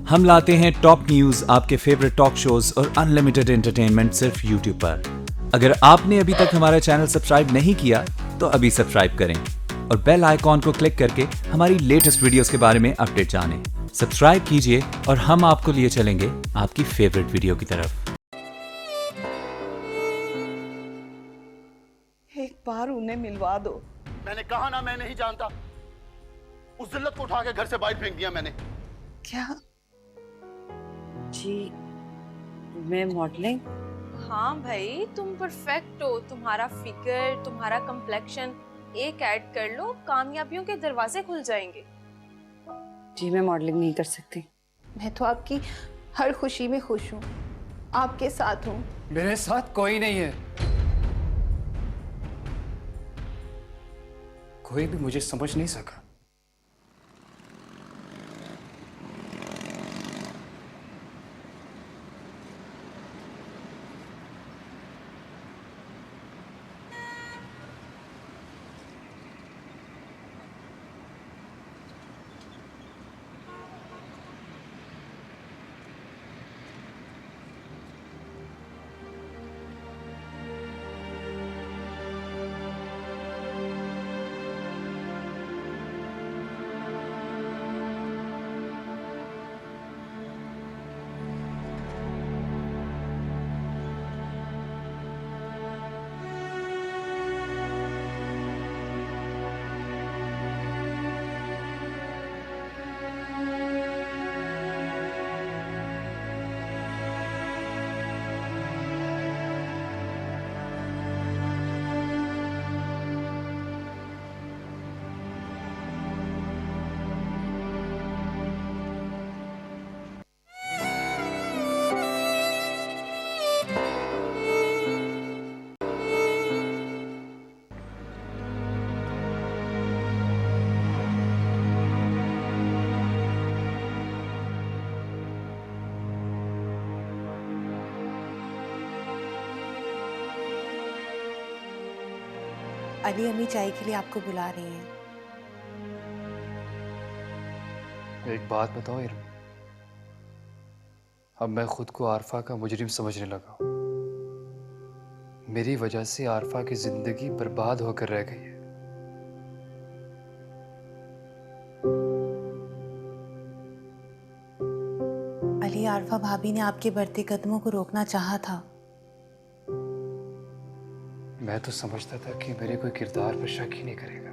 हम लाते हैं top news, आपके फेवरेट टॉक शोज और अनलिमिटेड एंटरटेनमेंट सिर्फ यूट्यूब पर। अगर आपने अभी तक हमारा चैनल सब्सक्राइब नहीं किया तो अभी सब्सक्राइब करें और बेल आइकॉन को क्लिक करके हमारी लेटेस्ट वीडियोस के बारे में अपडेट जानें। सब्सक्राइब कीजिए और हम आपको लिए चलेंगे आपकी फेवरेट वीडियो की तरफ। एक बार उन्हें मिलवा दो। मैंने कहा ना, मैं नहीं जानता। उस जिल्लत को उठा के घर से बाहर फेंक दिया मैंने। क्या? जी मैं मॉडलिंग। हाँ भाई, तुम परफेक्ट हो। तुम्हारा फिगर, तुम्हारा कम्प्लेक्शन, एक ऐड कर लो, कामयाबियों के दरवाजे खुल जाएंगे। जी मैं मॉडलिंग नहीं कर सकती। मैं तो आपकी हर खुशी में खुश हूँ, आपके साथ हूँ। मेरे साथ कोई नहीं है। कोई भी मुझे समझ नहीं सका। अली अम्मी चाय के लिए आपको बुला रही हैं। एक बात बताओ इरम, अब मैं खुद को आरफा का मुजरिम समझने लगा हूं। मेरी वजह से आरफा की जिंदगी बर्बाद होकर रह गई है। अली, आरफा भाभी ने आपके बढ़ते कदमों को रोकना चाहा था। मैं तो समझता था कि मेरे कोई किरदार पर शक ही नहीं करेगा।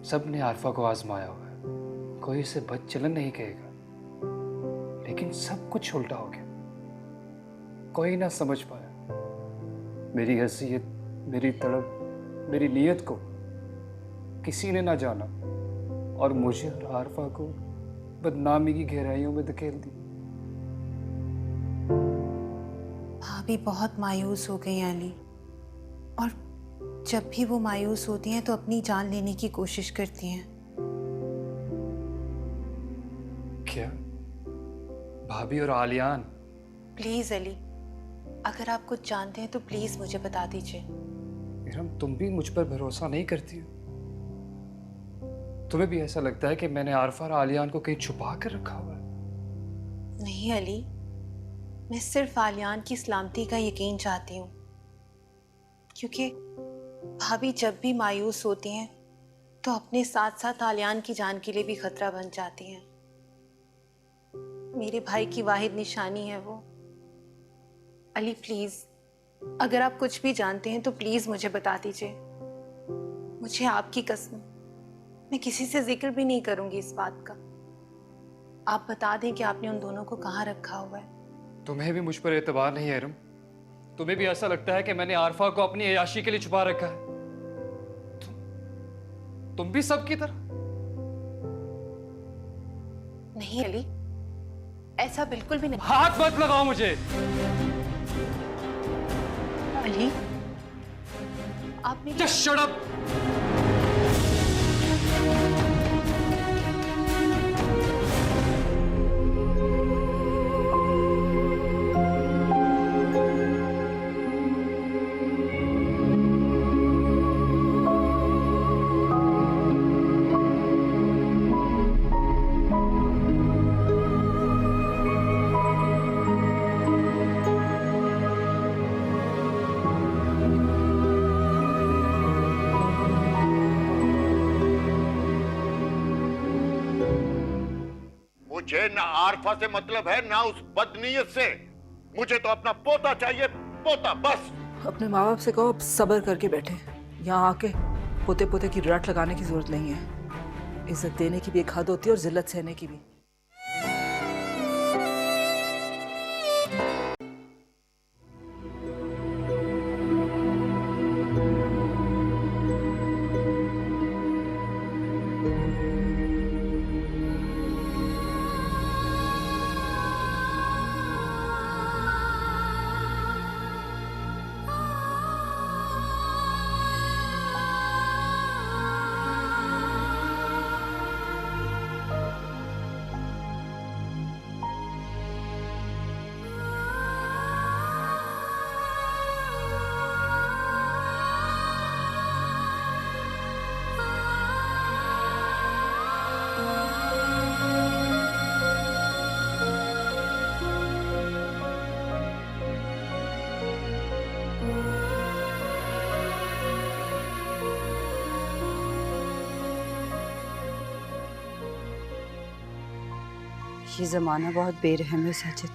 सब ने आरफा को आजमाया हुआ है, कोई इसे बदचलन नहीं कहेगा। लेकिन सब कुछ उल्टा हो गया। कोई ना समझ पाया मेरी हैसियत, मेरी तड़प, मेरी नीयत को किसी ने ना जाना और मुझे और आरफा को बदनामी की गहराइयों में धकेल दी। भाभी बहुत मायूस हो गई हैं अली, और जब भी वो मायूस होती हैं तो अपनी जान लेने की कोशिश करती हैं। क्या भाभी और आलियान? प्लीज अली, अगर आप कुछ जानते हैं तो प्लीज मुझे बता दीजिए। इरम, तुम भी मुझ पर भरोसा नहीं करती हो? तुम्हें भी ऐसा लगता है कि मैंने आरफा और आलियान को कहीं छुपा कर रखा हुआ है? नहीं अली, मैं सिर्फ आलियान की सलामती का यकीन चाहती हूँ, क्योंकि भाभी जब भी मायूस होती हैं तो अपने साथ साथ आलियान की जान के लिए भी खतरा बन जाती हैं। मेरे भाई की वाहिद निशानी है वो। अली प्लीज, अगर आप कुछ भी जानते हैं तो प्लीज मुझे बता दीजिए। मुझे आपकी कसम, मैं किसी से जिक्र भी नहीं करूंगी इस बात का। आप बता दें कि आपने उन दोनों को कहाँ रखा हुआ है। तुम्हें भी मुझ पर एतबार नहीं है इरम? तुम्हें भी ऐसा लगता है कि मैंने आरफा को अपनी अयाशी के लिए छुपा रखा है? तुम भी सब की तरह? नहीं अली, ऐसा बिल्कुल भी नहीं। हाथ मत लगाओ मुझे। अली, आप मेरी Just shut up! मुझे ना आरफा से मतलब है ना उस बदनीयत से। मुझे तो अपना पोता चाहिए, पोता, बस। अपने माँ बाप से कहो अब सब्र करके बैठे। यहाँ आके पोते पोते की रट लगाने की जरूरत नहीं है। इज्जत देने की भी एक हद होती है और जिल्लत सहने की भी। ये जमाना बहुत बेरहम है साजिद।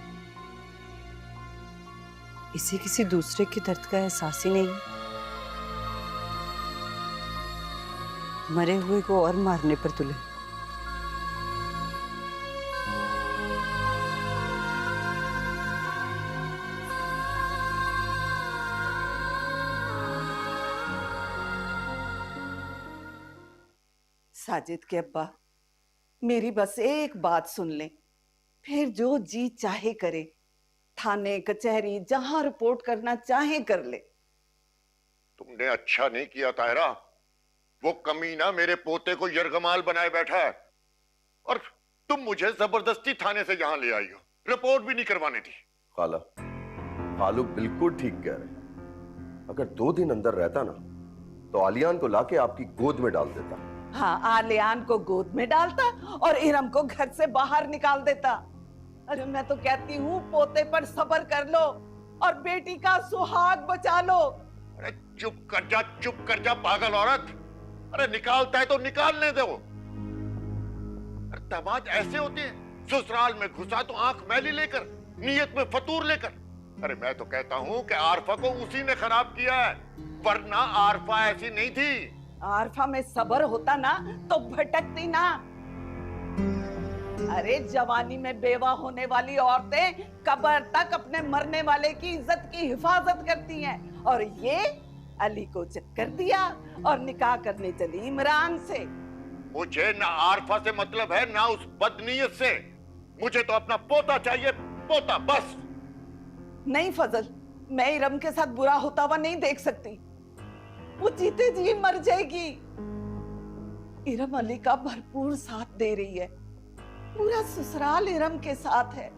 इसे किसी दूसरे के दर्द का एहसास ही नहीं। मरे हुए को और मारने पर तुले। साजिद के अब्बा, मेरी बस एक बात सुन ले, फिर जो जी चाहे करे, थाने कचहरी जहां रिपोर्ट करना चाहे कर ले। तुमने अच्छा नहीं किया ताहिरा। वो कमीना मेरे पोते को यरगमाल बनाए बैठा है और तुम मुझे जबरदस्ती थाने से यहां ले आई हो, रिपोर्ट भी नहीं करवाने दी। खाला, खालू बिल्कुल ठीक कह रहे। अगर 2 दिन अंदर रहता ना तो आलियान को लाके आपकी गोद में डाल देता। हाँ, आलियान को गोद में डालता और इरम को घर से बाहर निकाल देता। अरे मैं तो कहती हूँ पोते पर सब्र कर लो और बेटी का सुहाग बचा लो। अरे चुप कर जा पागल औरत। अरे निकालता है तो निकालने दो। अरे दामाद ऐसे होते हैं, ससुराल में घुसा तो आंख मैली लेकर, नीयत में फतूर लेकर। अरे मैं तो कहता हूँ कि आरफा को उसी ने खराब किया है, वरना आरफा ऐसी नहीं थी। आरफा में सब्र होता ना तो भटकती ना। अरे जवानी में बेवा होने वाली औरतें कब्र तक अपने मरने वाले की इज्जत की हिफाजत करती हैं, और ये अली को चक्कर दिया और निकाह करने चली इमरान से। मुझे ना आरफा से मतलब है ना उस बदनीयत से। मुझे तो अपना पोता चाहिए, पोता, बस। नहीं फजल, मैं इरम के साथ बुरा होता हुआ नहीं देख सकती। वो जीते जी मर जाएगी। इरम अली का भरपूर साथ दे रही है, पूरा ससुराल इरम के साथ है।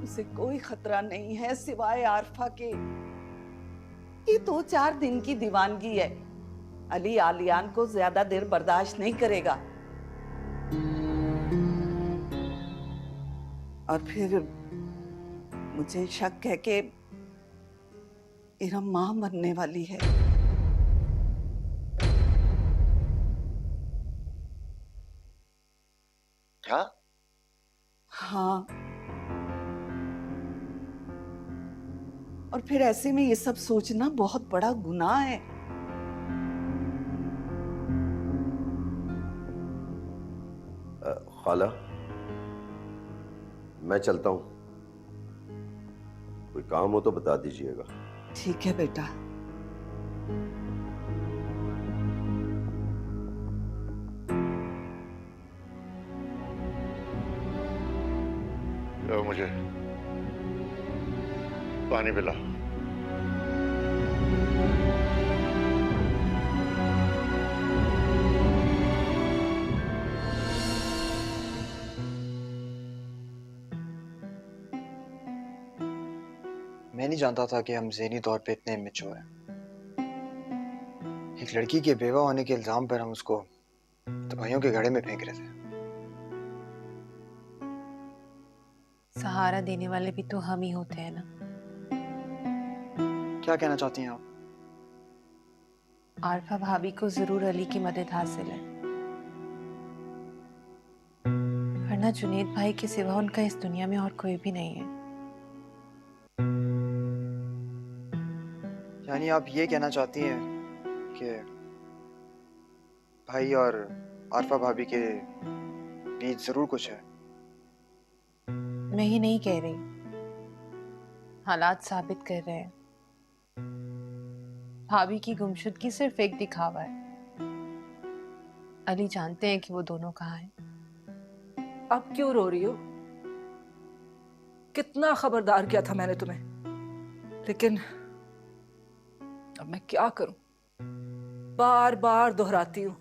उसे कोई खतरा नहीं है सिवाय आरफा के। ये 2-4 दिन की दीवानगी है। अली आलियान को ज्यादा देर बर्दाश्त नहीं करेगा। और फिर मुझे शक है कि इरम मां मरने वाली है। क्या? हाँ, और फिर ऐसे में ये सब सोचना बहुत बड़ा गुनाह है। खाला, मैं चलता हूं। कोई काम हो तो बता दीजिएगा। ठीक है बेटा। मुझे पानी पिला। मैं नहीं जानता था कि हम ज़हनी तौर पे इतने इमेच्योर हैं। एक लड़की के बेवा होने के इल्जाम पर हम उसको तबाहियों के घड़े में फेंक रहे थे। सहारा देने वाले भी तो हम ही होते हैं ना। क्या कहना चाहती हैं आप? आरफा भाभी को जरूर अली की मदद हासिल है, वरना वरना जुनेद भाई के सिवा उनका इस दुनिया में और कोई भी नहीं है। यानी आप ये कहना चाहती हैं कि भाई और आरफा भाभी के बीच जरूर कुछ है? मैं ही नहीं कह रही, हालात साबित कर रहे हैं। भाभी की गुमशुदगी सिर्फ एक दिखावा है। अली जानते हैं कि वो दोनों कहाँ हैं। अब क्यों रो रही हो? कितना खबरदार किया था मैंने तुम्हें, लेकिन अब मैं क्या करूं? बार बार दोहराती हूं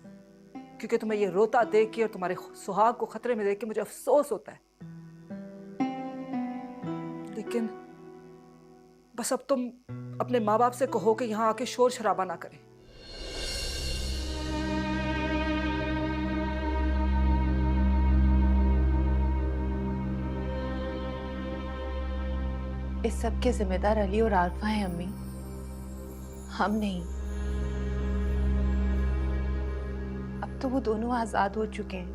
क्योंकि तुम्हें ये रोता देख के और तुम्हारे सुहाग को खतरे में देख के मुझे अफसोस होता है। लेकिन बस अब तुम अपने माँ बाप से कहो कि यहाँ आके शोर शराबा ना करें। इस सब के जिम्मेदार अली और आरफा हैं अम्मी, हम नहीं। अब तो वो दोनों आजाद हो चुके हैं।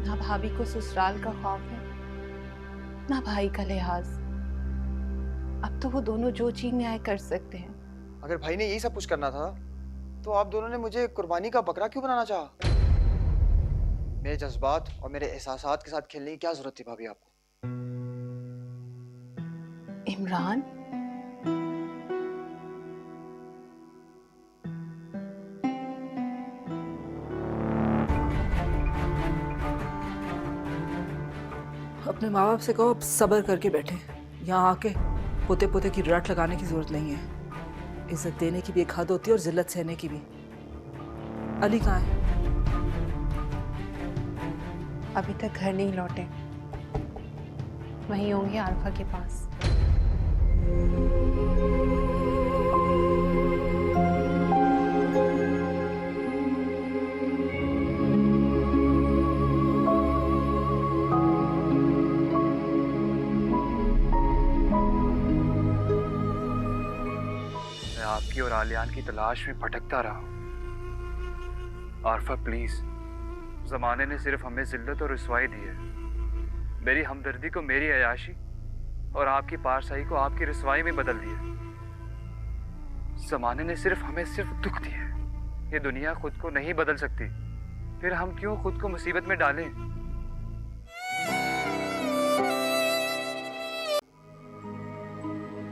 ना भाभी को ससुराल का खौफ है, ना भाई का लिहाज। अब तो वो दोनों जो चीज न्याय कर सकते हैं। अगर भाई ने यही सब कुछ करना था तो आप दोनों ने मुझे कुर्बानी का बकरा क्यों बनाना चाहा? मेरे जज्बात और मेरे एहसासात के साथ खेलने की क्या जरूरत थी भाभी आपको? इमरान, अपने माँ बाप से कहो अब सब्र करके बैठे। यहाँ आके पोते पोते की रट लगाने की जरूरत नहीं है। इज्जत देने की भी एक हद होती है और जिल्लत सहने की भी। अली कहाँ है? अभी तक घर नहीं लौटे, वहीं होंगे आरफा के पास। आपकी और आलियान की तलाश में भटकता रहा हूं। आरफा प्लीज, जमाने ने सिर्फ हमें जिल्लत और रुसवाई दी है। मेरी हमदर्दी को मेरी अयाशी और आपकी पारसाई को आपकी रुसवाई में बदल दिया। जमाने ने हमें दुख दिया है। ये दुनिया खुद को नहीं बदल सकती, फिर हम क्यों खुद को मुसीबत में डालें?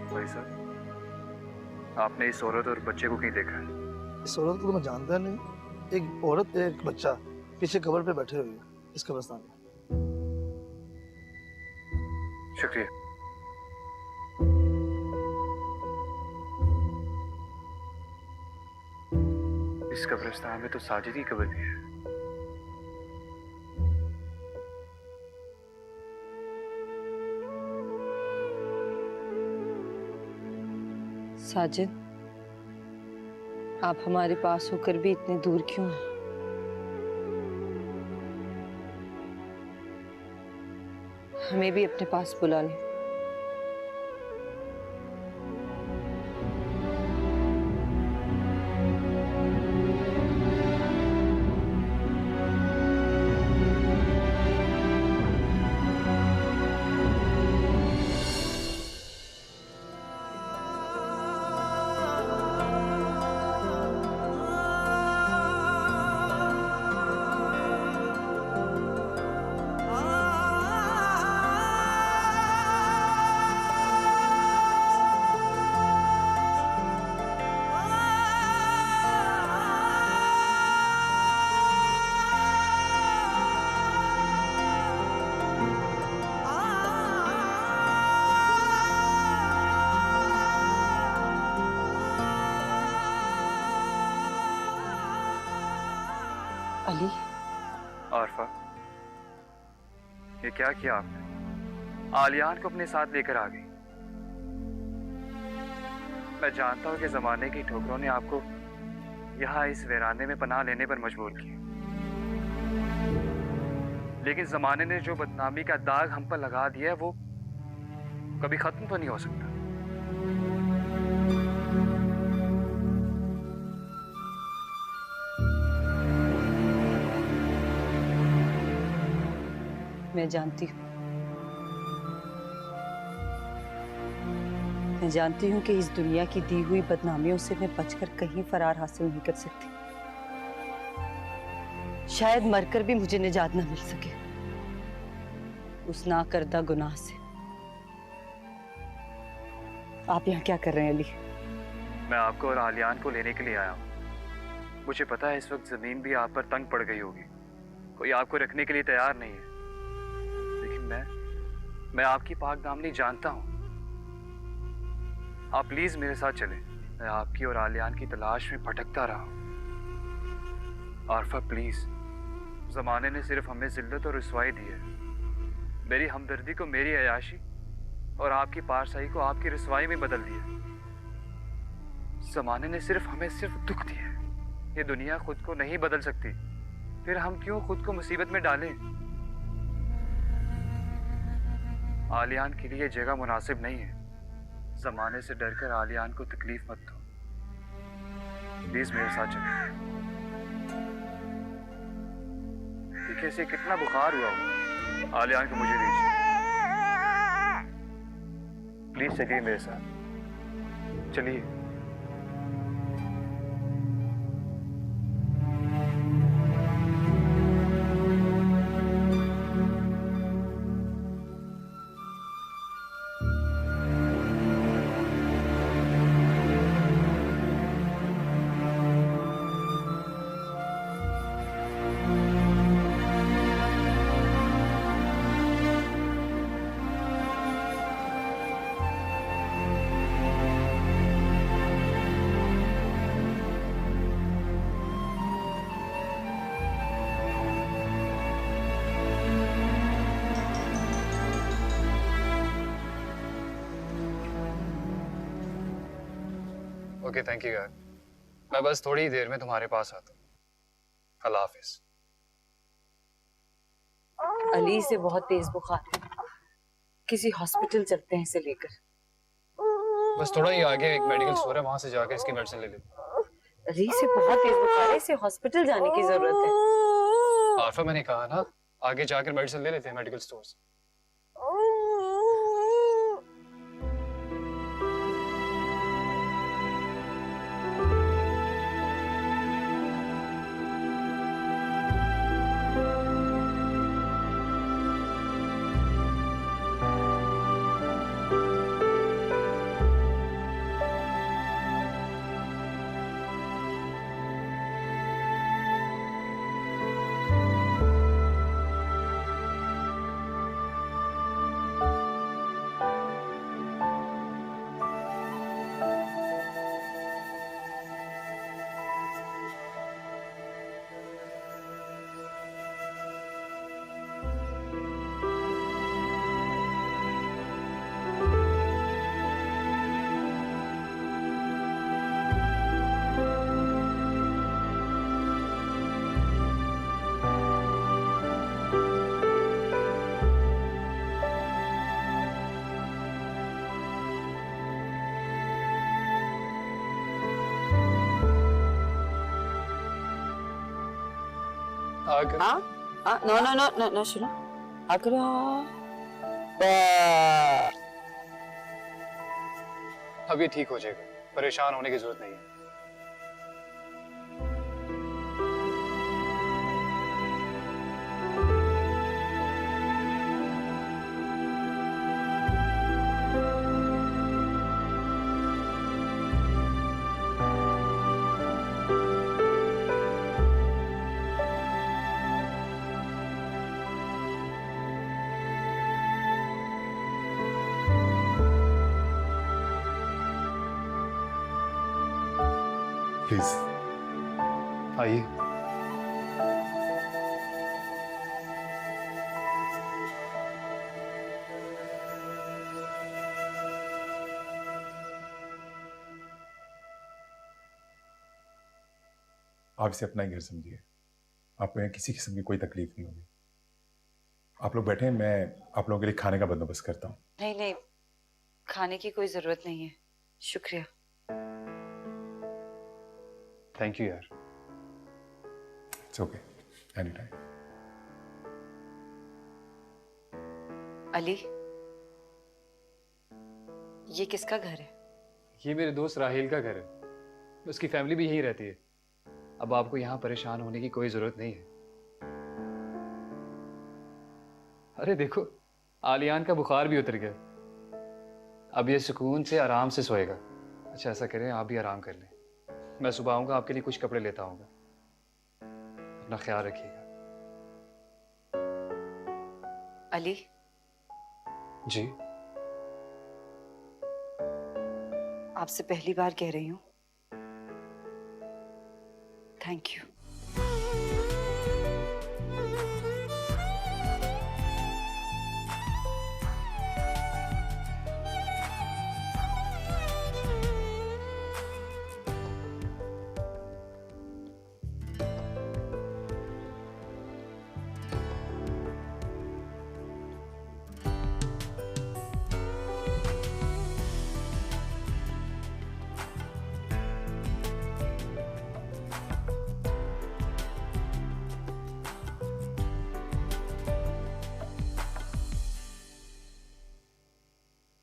भाई साहब, आपने इस औरत और बच्चे को क्यों देखा है? इस औरत को तो मैं जानता नहीं। एक औरत एक बच्चा पीछे कब्र पे बैठे हुए हैं इस कब्रिस्तान में। शुक्रिया। इस कब्रिस्तान में तो साजिद की कब्र भी है। साजिद, आप हमारे पास होकर भी इतने दूर क्यों हैं? हमें भी अपने पास बुला लें। अली, आरफा, ये क्या किया आपने? आलियान को अपने साथ लेकर आ गई। मैं जानता हूं कि जमाने की ठोकरों ने आपको यहाँ इस वीराने में पनाह लेने पर मजबूर किया, लेकिन जमाने ने जो बदनामी का दाग हम पर लगा दिया है वो कभी खत्म तो नहीं हो सकता। मैं जानती हूँ। मैं जानती हूँ कि इस दुनिया की दी हुई बदनामियों से मैं बचकर कहीं फरार हासिल नहीं कर सकती। शायद मरकर भी मुझे निजात न मिल सके उस नाकर्दा गुनाह से। आप यहाँ क्या कर रहे हैं अली? मैं आपको और आलियान को लेने के लिए आया हूँ। मुझे पता है इस वक्त जमीन भी आप पर तंग पड़ गई होगी, कोई आपको रखने के लिए तैयार नहीं है, लेकिन मैं आपकी पाक दामनी जानता हूँ। आप प्लीज मेरे साथ चलें। मैं आपकी और आलियान की तलाश में भटकता रहा हूँ। आरफा प्लीज, जमाने ने सिर्फ हमें जिल्लत और रुसवाई दी है। मेरी हमदर्दी को मेरी अयाशी और आपकी पारसाई को आपकी रुसवाई में बदल दिया। जमाने ने हमें सिर्फ दुख दिया। ये दुनिया खुद को नहीं बदल सकती, फिर हम क्यों खुद को मुसीबत में डालें? आलियान के लिए ये जगह मुनासिब नहीं है। जमाने से डरकर आलियान को तकलीफ मत दो। प्लीज मेरे साथ चलो। देखिए इसे कितना बुखार हुआ हो। आलियान को मुझे दीजिए। प्लीज चलिए मेरे साथ, चलिए। ओके थैंक यू यार, मैं बस थोड़ी ही देर में तुम्हारे पास आता हूँ। अल्लाह हाफिज। अली से बहुत तेज बुखार है, किसी हॉस्पिटल चलते हैं इसे लेकर। बस थोड़ा ही आगे एक मेडिकल स्टोर है, वहां से जाकर इसकी मेडिसिन ले लेते। अली से बहुत तेज बुखार है, इसे हॉस्पिटल जाने की जरूरत है। आरफा मैंने कहा ना, आगे जाकर मेडिसिन ले लेते हैं मेडिकल स्टोर से। नो सुनो आकर अब ये ठीक हो जाएगा, परेशान होने की जरूरत नहीं है। प्लीज आइए। आप इसे अपना ही घर समझिए। आपको यहाँ किसी किस्म की कोई तकलीफ नहीं होगी। आप लोग बैठे, मैं आप लोगों के लिए खाने का बंदोबस्त करता हूँ। नहीं नहीं, खाने की कोई जरूरत नहीं है, शुक्रिया। थैंक यू यार। It's okay, any time. Ali, ये किसका घर है? ये मेरे दोस्त राहेल का घर है, उसकी फैमिली भी यहीं रहती है। अब आपको यहाँ परेशान होने की कोई जरूरत नहीं है। अरे देखो, आलियान का बुखार भी उतर गया, अब ये सुकून से आराम से सोएगा। अच्छा ऐसा करें, आप भी आराम कर लें, मैं सुबह आऊंगा, आपके लिए कुछ कपड़े लेता आऊंगा। अपना ख्याल रखिएगा। अली जी, आपसे पहली बार कह रही हूँ थैंक यू।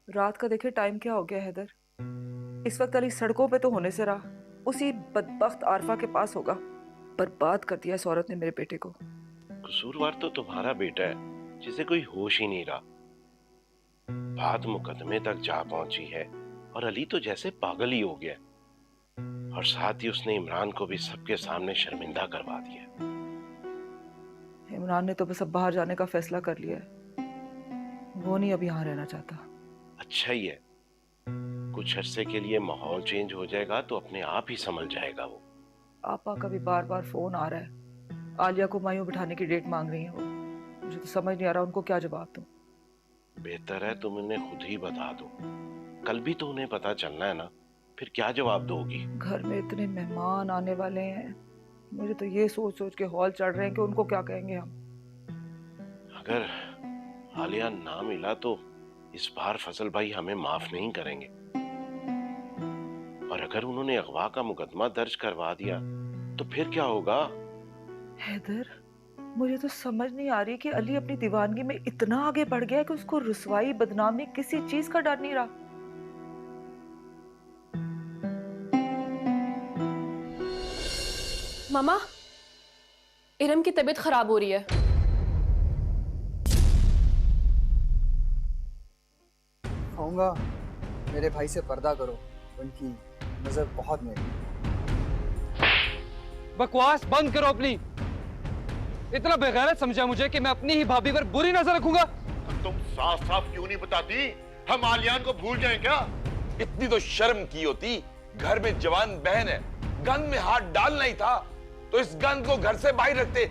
रात का देखे टाइम क्या हो गया हैदर? इस वक्त अली सड़कों पे तो होने से रहा, उसी बदबख्त आरफा के पास होगा। बर्बाद कर दिया इस औरत ने मेरे बेटे को। कसूरवार तो तुम्हारा बेटा है, जिसे कोई होश ही नहीं रहा। बात मुकदमे तक जा पहुंची है और अली तो जैसे पागल ही हो गया, और साथ ही उसने इमरान को भी सबके सामने शर्मिंदा करवा दिया। इमरान ने तो बस अब बाहर जाने का फैसला कर लिया है, वो नहीं अब यहाँ रहना चाहता। अच्छा ही है, कुछ अरसे के लिए माहौल चेंज हो जाएगा तो अपने आप ही संभल जाएगा वो। आपा का भी बार बार फोन आ रहा है, आलिया को मायूं बिठाने की डेट मांग रही है वो। मुझे तो समझ नहीं आ रहा उनको क्या जवाब दूं। बेहतर है तुम उन्हें खुद ही बता दो, कल भी तो उन्हें पता चलना है ना, फिर क्या जवाब दोगी? घर में इतने मेहमान आने वाले हैं, मुझे तो ये सोच सोच के हौल चढ़ रहे हैं कि उनको क्या कहेंगे हम। अगर आलिया ना मिला तो इस बार फजल भाई हमें माफ नहीं करेंगे, और अगर उन्होंने अगवा का मुकदमा दर्ज करवा दिया तो फिर क्या होगा? हैदर, मुझे तो समझ नहीं आ रही कि अली अपनी दीवानगी में इतना आगे बढ़ गया कि उसको रुसवाई बदनामी किसी चीज का डर नहीं रहा। मामा, इरम की तबीयत खराब हो रही है। कहूँगा मेरे भाई से पर्दा करो, उनकी नजर बहुत मेरी। बकवास बंद करो अपनी। इतना बेगैरत समझा मुझे कि मैं अपनी ही भाभी पर बुरी नजर रखूंगा। तुम साफ साफ क्यों नहीं बताती? हम आलियान को भूल जाएं क्या? इतनी तो शर्म की होती, घर में जवान बहन है, गन में हाथ डालना ही था तो इस गन को घर से बाहर रखते।